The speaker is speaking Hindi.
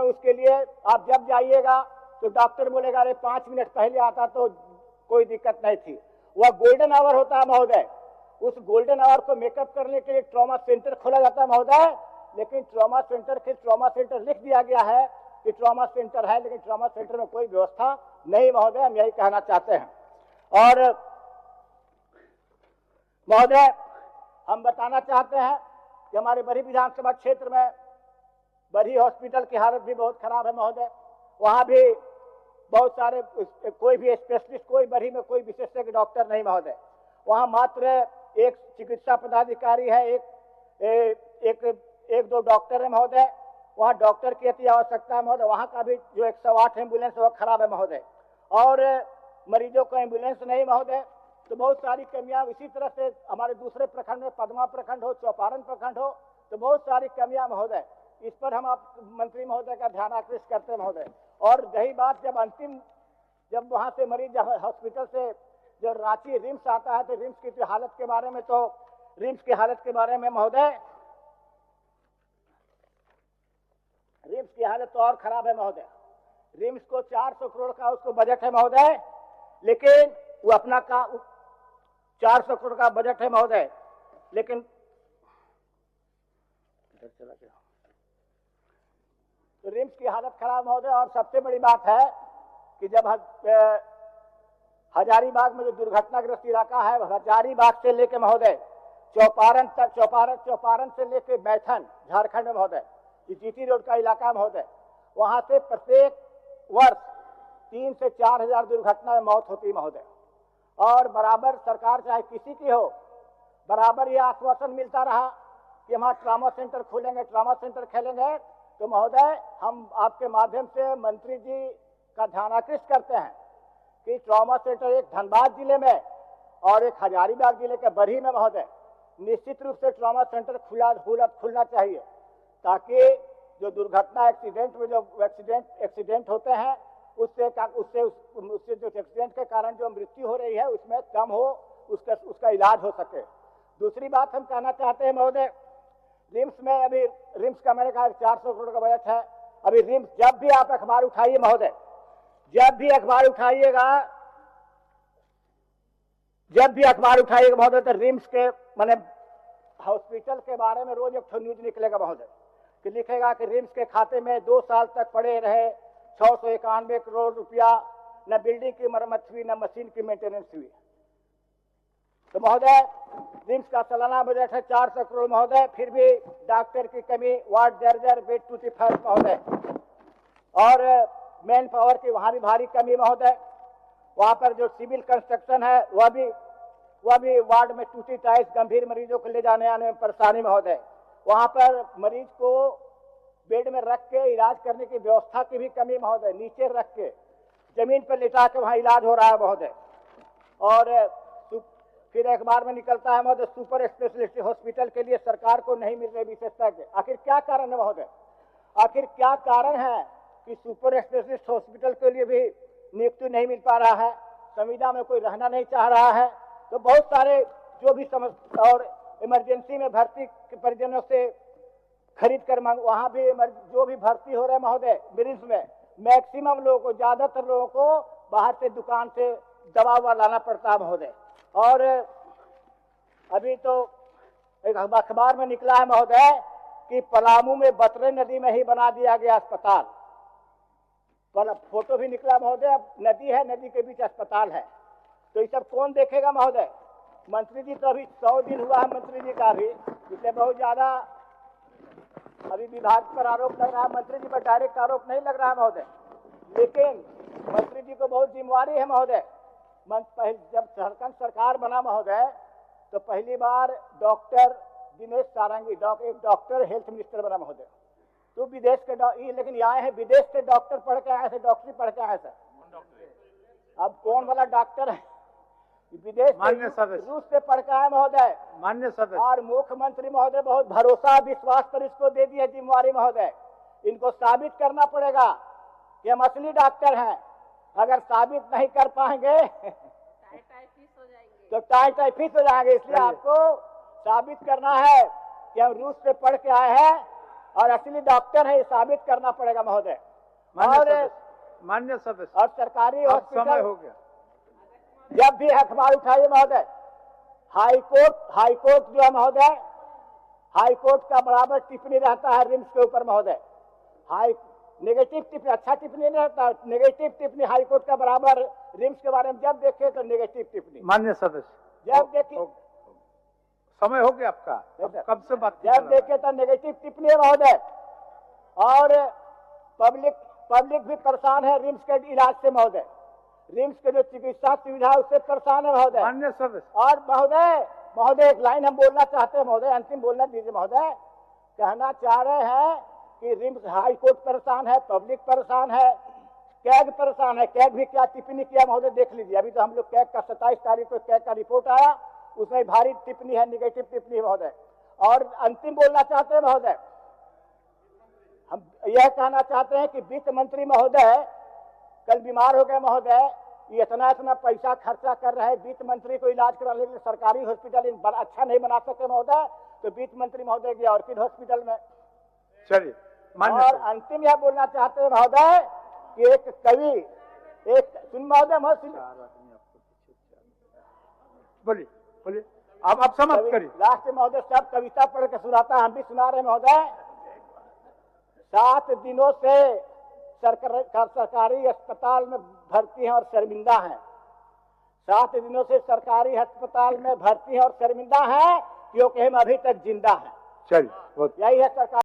उसके लिए आप जब जाइएगा तो डॉक्टर बोलेगा अरे 5 मिनट पहले आता तो कोई दिक्कत नहीं थी। वह गोल्डन आवर होता है महोदय। उस गोल्डन आवर को मेकअप करने के लिए ट्रॉमा सेंटर खोला जाता है महोदय, लेकिन ट्रॉमा सेंटर लिख दिया गया है कि ट्रॉमा सेंटर है, लेकिन ट्रॉमा सेंटर में कोई व्यवस्था नहीं महोदय। हम यही कहना चाहते हैं। और महोदय हम बताना चाहते हैं कि हमारे बरही विधानसभा क्षेत्र में बरही हॉस्पिटल की हालत भी बहुत खराब है महोदय। वहां भी बहुत सारे कोई भी स्पेशलिस्ट, कोई बरही में कोई विशेषज्ञ डॉक्टर नहीं महोदय। वहां मात्र एक चिकित्सा पदाधिकारी है, एक दो डॉक्टर है महोदय। वहां डॉक्टर की अति आवश्यकता है महोदय। वहां का भी जो 108 एम्बुलेंस वह खराब है महोदय, और मरीजों को एम्बुलेंस नहीं महोदय। तो बहुत सारी कमियां, इसी तरह से हमारे दूसरे प्रखंड में पदमा प्रखंड हो, चौपारण प्रखंड हो, तो बहुत सारी कमियां महोदय। इस पर हम आप मंत्री महोदय का ध्यान आकृष्ट करते हैं महोदय। और रही बात जब वहां से मरीज हॉस्पिटल से जो रांची रिम्स आता है, तो रिम्स की हालत के बारे में महोदय, रिम्स की हालत तो और खराब है महोदय। रिम्स को 400 करोड़ का उसको बजट है महोदय, लेकिन वो अपना 400 करोड़ का बजट है महोदय, लेकिन तो रिम्स की हालत खराब महोदय। और सबसे बड़ी बात है कि जब हजारीबाग में जो दुर्घटनाग्रस्त इलाका है, हजारीबाग से लेके महोदय चौपारण से लेके बैठन झारखंड में महोदय, जीटी रोड का इलाका महोदय, वहां से प्रत्येक वर्ष 3 से 4 हजार दुर्घटना में मौत होती है महोदय। और बराबर सरकार चाहे किसी की हो, बराबर यह आश्वासन मिलता रहा कि हम ट्रॉमा सेंटर खोलेंगे, ट्रॉमा सेंटर खेलेंगे। तो महोदय हम आपके माध्यम से मंत्री जी का ध्यानाकृष्ट करते हैं कि ट्रॉमा सेंटर एक धनबाद जिले में और एक हजारीबाग जिले के बरही में महोदय निश्चित रूप से ट्रॉमा सेंटर खुलना चाहिए, ताकि जो दुर्घटना एक्सीडेंट में जो एक्सीडेंट होते हैं उससे जो एक्सीडेंट के कारण जो मृत्यु हो रही है उसमें कम हो, उसका इलाज हो सके। दूसरी बात हम कहना चाहते हैं महोदय, रिम्स में अभी रिम्स का मैंने कहा 400 करोड़ का बजट है। अभी रिम्स जब भी आप अखबार उठाइए महोदय, जब भी अखबार उठाइएगा महोदय, तो रिम्स के माने हॉस्पिटल के बारे में रोज एक न्यूज निकलेगा महोदय, कि लिखेगा कि रिम्स के खाते में 2 साल तक पड़े रहे 691 करोड़ रुपया, न बिल्डिंग की मरम्मत हुई, न मशीन की मेंटेनेंस हुई। तो महोदय रिम्स का सालाना बजट है 400 करोड़ महोदय, फिर भी डॉक्टर की कमी, वार्ड जर्जर, बेड टूटी फर्श महोदय, और मैन पावर की वहां भी भारी कमी महोदय। वहां पर जो सिविल कंस्ट्रक्शन है वह भी वार्ड में टूटी टाइल्स, गंभीर मरीजों को ले जाने आने में परेशानी महोदय। वहां पर मरीज को बेड में रख के इलाज करने की व्यवस्था की भी कमी महोदय, नीचे रख के जमीन पर लिटा के वहां इलाज हो रहा है महोदय। और फिर अखबार में निकलता है महोदय सुपर स्पेशलिस्ट हॉस्पिटल के लिए सरकार को नहीं मिल रहे विशेषज्ञ। आखिर क्या कारण है महोदय? आखिर क्या कारण है कि सुपर स्पेशलिस्ट हॉस्पिटल के लिए भी नियुक्ति नहीं मिल पा रहा है? संविदा में कोई रहना नहीं चाह रहा है। तो बहुत सारे जो भी समस्या, और इमरजेंसी में भर्ती परिजनों से खरीद कर वहां भी जो भी भर्ती हो रहे महोदय मरीज में, मैक्सिमम लोगों को, ज्यादातर लोगों को बाहर से दुकान से दवा लाना पड़ता है महोदय। और अभी तो एक अखबार में निकला है महोदय कि पलामू में बतरे नदी में ही बना दिया गया अस्पताल। फोटो भी निकला महोदय, नदी है, नदी के बीच अस्पताल है। तो ये सब कौन देखेगा महोदय? मंत्री जी तो अभी 100 दिन हुआ है मंत्री जी का, भी इसलिए बहुत ज्यादा अभी विभाग पर आरोप लग रहा है, मंत्री जी पर डायरेक्ट आरोप नहीं लग रहा है महोदय, लेकिन मंत्री जी को बहुत जिम्मेवारी है महोदय। जब झारखंड सरकार बना महोदय, तो पहली बार डॉक्टर दिनेश सारंगी एक डॉक्टर हेल्थ मिनिस्टर बना महोदय। तो विदेश के लेकिन आए हैं, विदेश से डॉक्टर पढ़ के आए थे, डॉक्टरी पढ़ के आए सर। अब कौन वाला डॉक्टर है? विदेश रूस से पढ़ के आए महोदय, मान्य सदस्य। और मुख्यमंत्री महोदय बहुत भरोसा विश्वास पर इसको दे दिया जिम्मेवारी महोदय। इनको साबित करना पड़ेगा कि हम असली डॉक्टर हैं। अगर साबित नहीं कर पाएंगे तो टाइफिस हो जाएंगे। इसलिए आपको साबित करना है कि हम रूस से पढ़ के आए हैं और असली डॉक्टर है, ये साबित करना पड़ेगा महोदय। मान्य सदस्य, और सरकारी अब समय हॉस्पिटल हो गया। जब भी अखबार उठाइए महोदय, हाईकोर्ट जो है महोदय, हाईकोर्ट का बराबर टिप्पणी रहता है रिम्स के ऊपर महोदय। नेगेटिव टिप्पणी, अच्छा टिप्पणी नहीं रहता, नेगेटिव टिप्पणी हाईकोर्ट का बराबर रिम्स के बारे में जब देखे तो नेगेटिव टिप्पणी। मान्य सदस्य, जब देखिए, समय हो गया आपका, अब कब से बात जब देखे तो नेगेटिव टिप्पणी है महोदय। और पब्लिक भी परेशान है रिम्स के इलाज से महोदय, रिम्स के जो चिकित्सा सुविधा है उससे परेशान है महोदय। मान्य सदस्य, और महोदय एक लाइन हम बोलना चाहते हैं महोदय, अंतिम बोलना दीजिए महोदय। कहना चाह रहे हैं कि रिम्स हाईकोर्ट परेशान है, पब्लिक परेशान है, कैग परेशान है। कैग भी क्या टिप्पणी किया महोदय देख लीजिए। अभी तो हम लोग कैग का 27 तारीख को कैग का रिपोर्ट आया, उसमें भारी टिप्पणी है, निगेटिव टिप्पणी है महोदय। और अंतिम बोलना चाहते हैं महोदय, हम यह कहना चाहते हैं कि वित्त मंत्री महोदय कल बीमार हो गए महोदय। ये इतना पैसा खर्चा कर रहे हैं, वित्त मंत्री को इलाज कराने के लिए सरकारी हॉस्पिटल अच्छा नहीं बना सके महोदय, तो वित्त मंत्री महोदय गया ऑर्किड हॉस्पिटल में। चलिए, और अंतिम यह बोलना चाहते हैं महोदय कि एक कवि, एक सुन महोदय, बोलिए बोलिए, आप समाप्त करिए। लास्ट महोदय सब कविता पढ़ के सुनाता, हम भी सुना रहे महोदय। 7 दिनों से सरकारी अस्पताल में भर्ती हैं और शर्मिंदा हैं। 7 दिनों से सरकारी अस्पताल में भर्ती हैं और शर्मिंदा हैं क्योंकि हम अभी तक जिंदा हैं। चलिए, यही है सरकार।